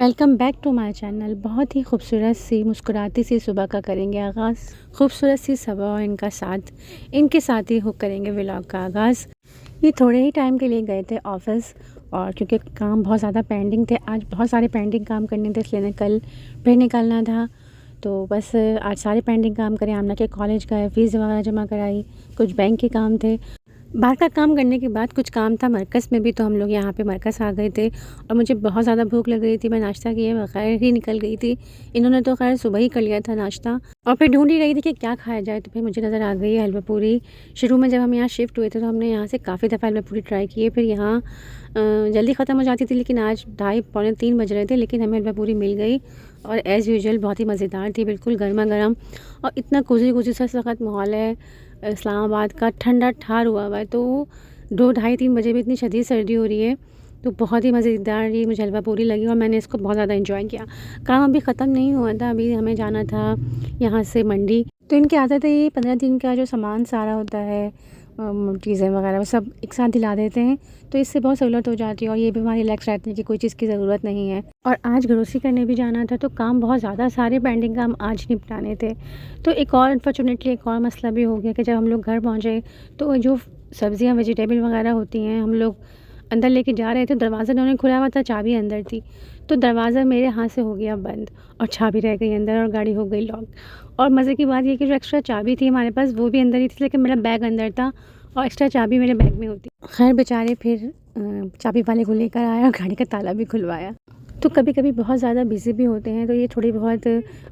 Welcome back to my channel. बहुत ही खूबसूरत सी मुस्कुराती सी सुबह का करेंगे आगाज़। खूबसूरत सी सुबह और इनके साथ ही हो करेंगे व्लॉग का आगाज़। ये थोड़े ही टाइम के लिए गए थे ऑफ़िस, और क्योंकि काम बहुत ज़्यादा पेंडिंग थे, आज बहुत सारे पेंडिंग काम करने थे, इसलिए कल फिर निकलना था। तो बस आज सारे पेंडिंग काम करे, आमना के कॉलेज गए, फ़ीस वगैरह जमा कराई, कुछ बैंक के काम थे। बाहर का काम करने के बाद कुछ काम था मरकज़ में भी, तो हम लोग यहाँ पे मरकज़ आ गए थे और मुझे बहुत ज़्यादा भूख लग रही थी। मैं नाश्ता किए बगैर ही निकल गई थी। इन्होंने तो खैर सुबह ही कर लिया था नाश्ता, और फिर ढूंढ ही रही थी कि क्या खाया जाए, तो फिर मुझे नज़र आ गई हलवा पूरी। शुरू में जब हम यहाँ शिफ्ट हुए थे तो हमने यहाँ से काफ़ी दफ़ा हलवा पूरी ट्राई किए, फिर यहाँ जल्दी ख़त्म हो जाती थी, लेकिन आज 2:30 पौने 3 बज रहे थे, लेकिन हमें हलवा पूरी मिल गई और एज़ यूजुअल बहुत ही मज़ेदार थी, बिल्कुल गर्मा गर्म। और इतना कोज़ी सा वक्त माहौल है इस्लामाबाद का, ठंडा ठार हुआ हुआ है। तो 2 ढाई 3 बजे भी इतनी शदीद सर्दी हो रही है, तो बहुत ही मज़ेदार ये मुझे हलवा पूरी लगी और मैंने इसको बहुत ज़्यादा एंजॉय किया। काम अभी ख़त्म नहीं हुआ था, अभी हमें जाना था यहाँ से मंडी। तो इनकी आदत है ये 15 दिन का जो सामान सारा होता है, चीज़ें वगैरह वो सब एक साथ दिला देते हैं, तो इससे बहुत सहूलत हो जाती है और ये भी हमारे रिलैक्स रहते हैं कि कोई चीज़ की ज़रूरत नहीं है। और आज ग्रोसरी करने भी जाना था, तो काम बहुत ज़्यादा, सारे पेंडिंग काम आज निपटाने थे। तो एक और अनफॉर्चुनेटली एक और मसला भी हो गया कि जब हम लोग घर पहुँचे तो जो सब्ज़ियाँ वेजिटेबल वगैरह होती हैं, हम लोग अंदर लेके जा रहे थे, दरवाज़ा उन्होंने खुला हुआ था, चाबी अंदर थी, तो दरवाज़ा मेरे हाथ से हो गया बंद और चाबी रह गई अंदर और गाड़ी हो गई लॉक। और मज़े की बात ये कि जो एक्स्ट्रा चाबी थी हमारे पास वो भी अंदर ही थी, लेकिन मेरा बैग अंदर था और एक्स्ट्रा चाबी मेरे बैग में होती। खैर बेचारे फिर चाबी वाले को लेकर आया और गाड़ी का ताला भी खुलवाया। तो कभी-कभी बहुत ज़्यादा बिज़ी भी होते हैं, तो ये थोड़ी बहुत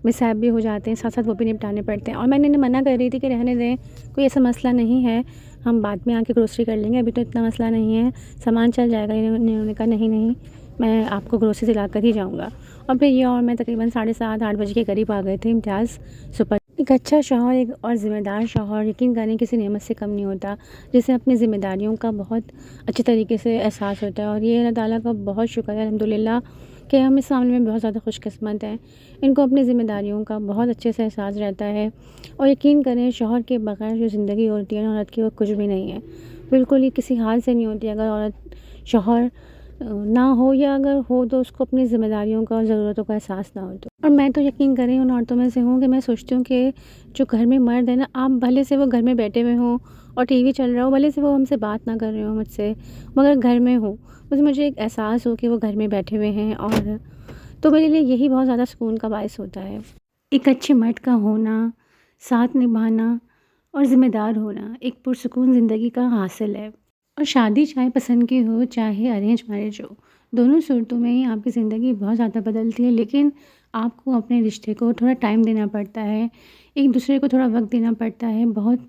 मिसहैप भी हो जाते हैं, साथ-साथ वो भी निपटाने पड़ते हैं। और मैंने इन्हें मना कर रही थी कि रहने दें, कोई ऐसा मसला नहीं है, हम बाद में आके ग्रोसरी कर लेंगे, अभी तो इतना मसला नहीं है, सामान चल जाएगा। इन्होंने कहा नहीं, मैं आपको ग्रोसरी दिला कर ही जाऊँगा। और फिर ये और मैं तकरीबन 7:30-8 बजे के करीब आ गए थे इम्तियाज़ सुपर। एक अच्छा शौहर, एक और ज़िम्मेदार शौहर यकीन करें किसी नेमत से कम नहीं होता, जिसे अपनी ज़िम्मेदारियों का बहुत अच्छे तरीके से एहसास होता है। और ये अल्लाह ताला का बहुत शुक्र है अल्हम्दुलिल्लाह कि हम इस मामले में बहुत ज़्यादा खुशकिस्मत हैं। इनको अपनी ज़िम्मेदारियों का बहुत अच्छे से एहसास रहता है, और यकीन करें शौहर के बगैर जो ज़िंदगी होती है ना औरत की, वो कुछ भी नहीं है। बिल्कुल ही किसी हाल से नहीं होती अगर औरत शौहर ना हो, या अगर हो तो उसको अपनी ज़िम्मेदारियों का और ज़रूरतों का एहसास ना हो तो। और मैं तो यकीन करें उन औरतों में से हूँ कि मैं सोचती हूँ कि जो घर में मर्द है ना, आप भले से वो घर में बैठे हुए हों और टीवी चल रहा हो, भले से वो हमसे बात ना कर रहे हो मुझसे, मगर घर में हो, बस मुझे एक एहसास हो कि वो घर में बैठे हुए हैं, और तो मेरे लिए यही बहुत ज़्यादा सुकून का बायस होता है। एक अच्छे मर्द का होना, साथ निभाना और ज़िम्मेदार होना एक पुरसुकून ज़िंदगी का हासिल है। और शादी चाहे पसंद की हो, चाहे अरेंज मैरिज हो, दोनों सूरतों में ही आपकी ज़िंदगी बहुत ज़्यादा बदलती है, लेकिन आपको अपने रिश्ते को थोड़ा टाइम देना पड़ता है, एक दूसरे को थोड़ा वक्त देना पड़ता है, बहुत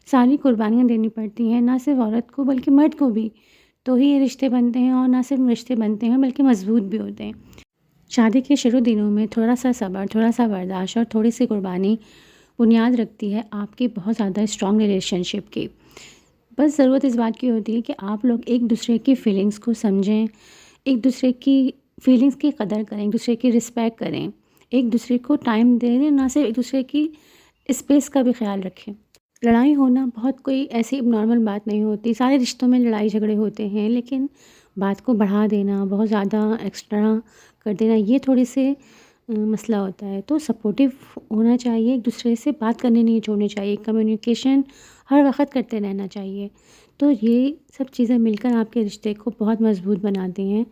सारी कुर्बानियाँ देनी पड़ती हैं, ना सिर्फ औरत को बल्कि मर्द को भी। तो ही ये रिश्ते बनते हैं, और ना सिर्फ रिश्ते बनते हैं बल्कि मजबूत भी होते हैं। शादी के शुरू दिनों में थोड़ा सा सब्र, थोड़ा सा बर्दाश्त और थोड़ी सी कुर्बानी बुनियाद रखती है आपकी बहुत ज़्यादा स्ट्रॉन्ग रिलेशनशिप की। बस ज़रूरत इस बात की होती है कि आप लोग एक दूसरे की फीलिंग्स को समझें, एक दूसरे की फीलिंग्स की कदर करें, एक दूसरे की रिस्पेक्ट करें, एक दूसरे को टाइम दें, ना सिर्फ एक दूसरे की स्पेस का भी ख्याल रखें। लड़ाई होना बहुत कोई ऐसी नॉर्मल बात नहीं होती, सारे रिश्तों में लड़ाई झगड़े होते हैं, लेकिन बात को बढ़ा देना, बहुत ज़्यादा एक्स्ट्रा कर देना, ये थोड़ी से मसला होता है। तो सपोर्टिव होना चाहिए, एक दूसरे से बात करनी नहीं छोड़नी चाहिए, कम्युनिकेशन हर वक्त करते रहना चाहिए। तो ये सब चीज़ें मिलकर आपके रिश्ते को बहुत मजबूत बनाती हैं।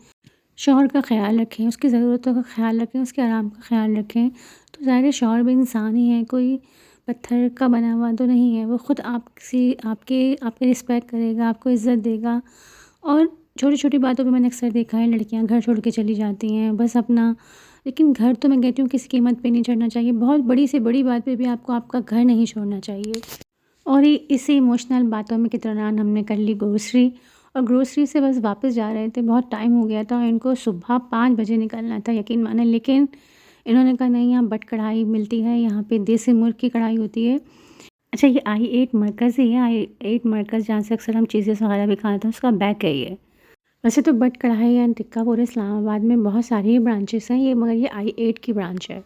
शौहर का ख़्याल रखें, उसकी ज़रूरतों का ख़्याल रखें, उसके आराम का ख़्याल रखें। तो ज़ाहिर है शौहर भी इंसान ही है, कोई पत्थर का बना हुआ तो नहीं है। वो ख़ुद आपकी रिस्पेक्ट करेगा, आपको इज़्ज़त देगा। और छोटी-छोटी बातों पे मैंने अक्सर देखा है लड़कियां घर छोड़ के चली जाती हैं, बस अपना। लेकिन घर तो मैं कहती हूँ किसी कीमत पे नहीं छोड़ना चाहिए, बहुत बड़ी से बड़ी बात पे भी आपको आपका घर नहीं छोड़ना चाहिए। और ये इसी इमोशनल बातों में के दौरान हमने कर ली ग्रोसरी, और ग्रोसरी से बस वापस जा रहे थे, बहुत टाइम हो गया था और इनको सुबह 5 बजे निकलना था, यकीन माने। लेकिन इन्होंने कहा नहीं, यहाँ बट कढ़ाई मिलती है, यहाँ पे देसी मुर्ग की कढ़ाई होती है। अच्छा, ये I8 मरकज़ ही है, I8 मरकज़ जहाँ से अक्सर हम चीज़ें वगैरह भी खाते हैं, उसका बैक है ये। वैसे तो बट कढ़ाई एंड टिक्का पूरे इस्लामाबाद में बहुत सारी ब्रांचेस हैं, ये मगर ये I8 की ब्रांच है।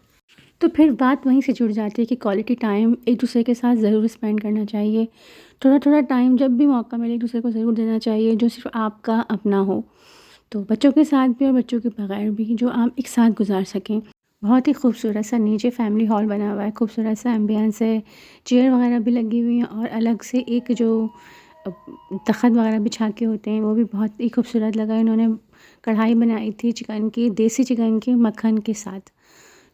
तो फिर बात वहीं से जुड़ जाती है कि क्वालिटी टाइम एक दूसरे के साथ ज़रूर स्पेंड करना चाहिए। थोड़ा-थोड़ा टाइम जब भी मौका मिले एक दूसरे को ज़रूर देना चाहिए, जो सिर्फ़ आपका अपना हो। तो बच्चों के साथ भी और बच्चों के बगैर भी जो आप एक साथ गुजार सकें। बहुत ही खूबसूरत सा नीचे फैमिली हॉल बना हुआ है, खूबसूरत सा एम्बियंस है, चेयर वगैरह भी लगी हुई हैं और अलग से एक जो अ, तख़्त वगैरह बिछा के होते हैं वो भी बहुत ही खूबसूरत लगा। इन्होंने कढ़ाई बनाई थी चिकन की, देसी चिकन के मक्खन के साथ,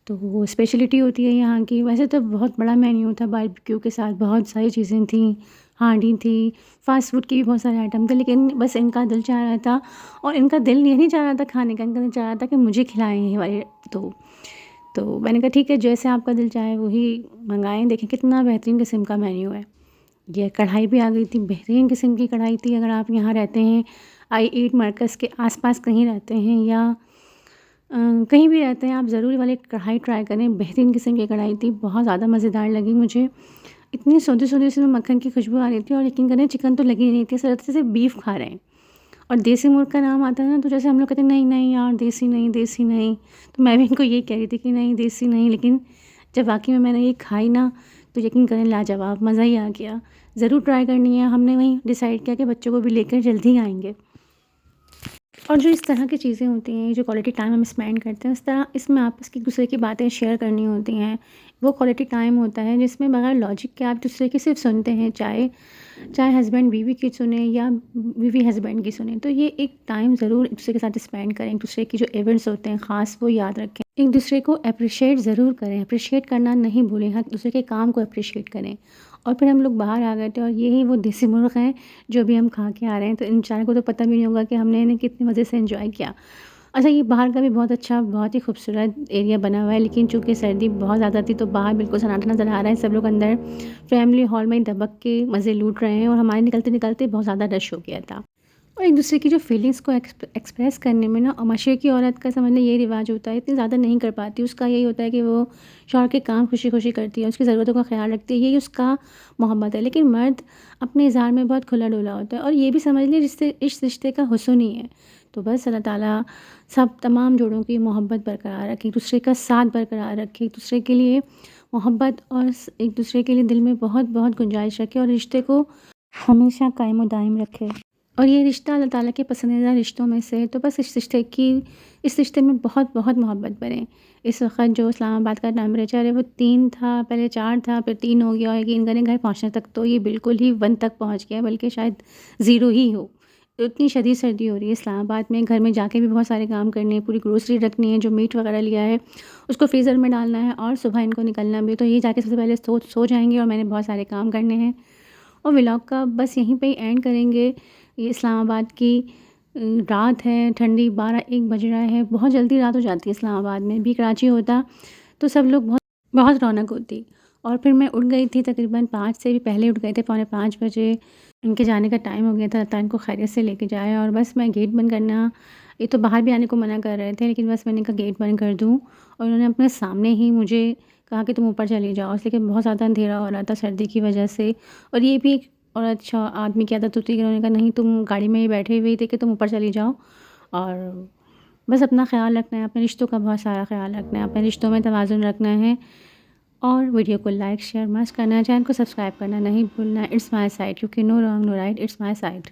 तो वो स्पेशलिटी होती है यहाँ की। वैसे तो बहुत बड़ा मेन्यू था, बारबेक्यू के साथ बहुत सारी चीज़ें थी, हांडी थी, फ़ास्ट फूड के भी बहुत सारे आइटम थे, लेकिन बस इनका दिल चाह रहा था और इनका दिल ये नहीं चाह रहा था खाने का, इनका दिल चाह रहा था कि मुझे खिलाएँ ये वाले। तो मैंने कहा ठीक है, जैसे आपका दिल चाहे वही मँगाएँ। देखें कितना बेहतरीन किस्म का मेन्यू है। ये कढ़ाई भी आ गई थी, बेहतरीन किस्म की कढ़ाई थी। अगर आप यहाँ रहते हैं, I-8 मरकज़ के आस-पास कहीं रहते हैं या कहीं भी रहते हैं, आप ज़रूर ये वाली कढ़ाई ट्राई करें। बेहतरीन किस्म की कढ़ाई थी, बहुत ज़्यादा मज़ेदार लगी मुझे। इतनी सोंधी-सोंधी उसमें मक्खन की खुशबू आ रही थी और यकीन करें चिकन तो लगी नहीं थी, ऐसा लगता था जैसे बीफ खा रहे हैं। और देसी मुर्ग़ का नाम आता है ना, तो जैसे हम लोग कहते हैं नहीं, नहीं यार देसी नहीं, देसी नहीं। तो मैं भी इनको यही कह रही थी कि नहीं देसी नहीं, लेकिन जब वाक़ई में मैंने ये खाई ना, तो यकीन करें लाजवाब, मज़ा ही आ गया। ज़रूर ट्राई करनी है। हमने वहीं डिसाइड किया कि बच्चों को भी लेकर जल्दी आएँगे। और जो इस तरह की चीज़ें होती हैं, जो क्वालिटी टाइम हम स्पेंड करते हैं, उस तरह इसमें आपस की दूसरे की बातें शेयर करनी होती हैं। वो क्वालिटी टाइम होता है जिसमें बगैर लॉजिक के आप दूसरे की सिर्फ सुनते हैं, चाहे चाहे हस्बैंड बीवी की सुने या बीवी हस्बैंड की सुने। तो ये एक टाइम ज़रूर एक दूसरे के साथ स्पेंड करें, एक दूसरे की जो इवेंट्स होते हैं ख़ास वो याद रखें, एक दूसरे को अप्रिशिएट ज़रूर करें, अप्रिशिएट करना नहीं भूलें, हर दूसरे के काम को अप्रिशिएट करें। और फिर हम लोग बाहर आ गए थे और यही वो देसी मुर्ग़ हैं जो अभी हम खा के आ रहे हैं, तो इन बेचारों को तो पता भी नहीं होगा कि हमने इन्हें कितने मज़े से एंजॉय किया। अच्छा, ये बाहर का भी बहुत अच्छा, बहुत ही खूबसूरत एरिया बना हुआ है, लेकिन चूँकि सर्दी बहुत ज़्यादा थी तो बाहर बिल्कुल सन्नाटा नज़र आ रहा है। सब लोग अंदर फैमिली हॉल में दबक के मज़े लूट रहे हैं और हमारे निकलते-निकलते बहुत ज़्यादा रश हो गया था। और एक दूसरे की जो फीलिंग्स को एक्सप्रेस करने में ना, और मशरक़ी औरत का समझ लें ये रिवाज होता है, इतनी ज़्यादा नहीं कर पाती। उसका यही होता है कि वो शौहर के काम खुशी-खुशी करती है, उसकी ज़रूरतों का ख़्याल रखती है, यही उसका मोहब्बत है। लेकिन मर्द अपने इज़हार में बहुत खुला-डुला होता है और ये भी समझ लें इस रिश्ते का हुस्न ही है। तो बस अल्लाह ताला सब तमाम जोड़ों की मोहब्बत बरकरार रखे, एक दूसरे का साथ बरकरार रखे, एक दूसरे के लिए मोहब्बत और एक दूसरे के लिए दिल में बहुत-बहुत गुंजाइश रखे और रिश्ते को हमेशा कायम व दायम रखे। और ये रिश्ता अल्लाह ताला के पसंदीदा रिश्तों में से है, तो बस इस रिश्ते में बहुत-बहुत मोहब्बत बने। इस वक़्त जो इस्लामाबाद का टेम्परेचर है वो 3 था, पहले 4 था, फिर 3 हो गया और यकीन करें घर पहुँचने तक तो ये बिल्कुल ही 1 तक पहुँच गया, बल्कि शायद 0 ही हो। तो इतनी शदीद सर्दी हो रही है इस्लामाबाद में। घर में जाके भी बहुत सारे काम करने हैं, पूरी ग्रोसरी रखनी है, जो मीट वगैरह लिया है उसको फ्रीज़र में डालना है और सुबह इनको निकलना भी है। तो ये जाके सबसे पहले सो जाएँगे और मैंने बहुत सारे काम करने हैं। और व्लॉग का बस यहीं पे ही एंड करेंगे। ये इस्लामाबाद की रात है, ठंडी 12-1 बज रहा है, बहुत जल्दी रात हो जाती है इस्लामाबाद में। भी कराची होता तो सब लोग बहुत बहुत रौनक होती। और फिर मैं उठ गई थी, तकरीबन 5 से भी पहले उठ गए थे, पौने 5 बजे इनके जाने का टाइम हो गया था। अल्लाह ताला इनको खैरियत से लेके जाए। और बस मैं गेट बंद करना, ये तो बाहर भी आने को मना कर रहे थे, लेकिन बस मैंने कहा गेट बंद कर दूँ और उन्होंने अपने सामने ही मुझे कहा कि तुम ऊपर चली जाओ, लेकिन बहुत ज़्यादा अंधेरा हो रहा था सर्दी की वजह से। और ये भी एक और अच्छा आदमी की आदत होती है कि उन्होंने कहा नहीं, तुम गाड़ी में ही बैठे हुई थी कि तुम ऊपर चली जाओ और बस अपना ख़्याल रखना है, अपने रिश्तों का बहुत सारा ख़्याल रखना है, अपने रिश्तों में तवाज़ुन रखना है और वीडियो को लाइक शेयर मस्ट करना है, चैनल को सब्सक्राइब करना नहीं भूलना। इट्स माय साइड, क्योंकि no wrong no right, it's my side.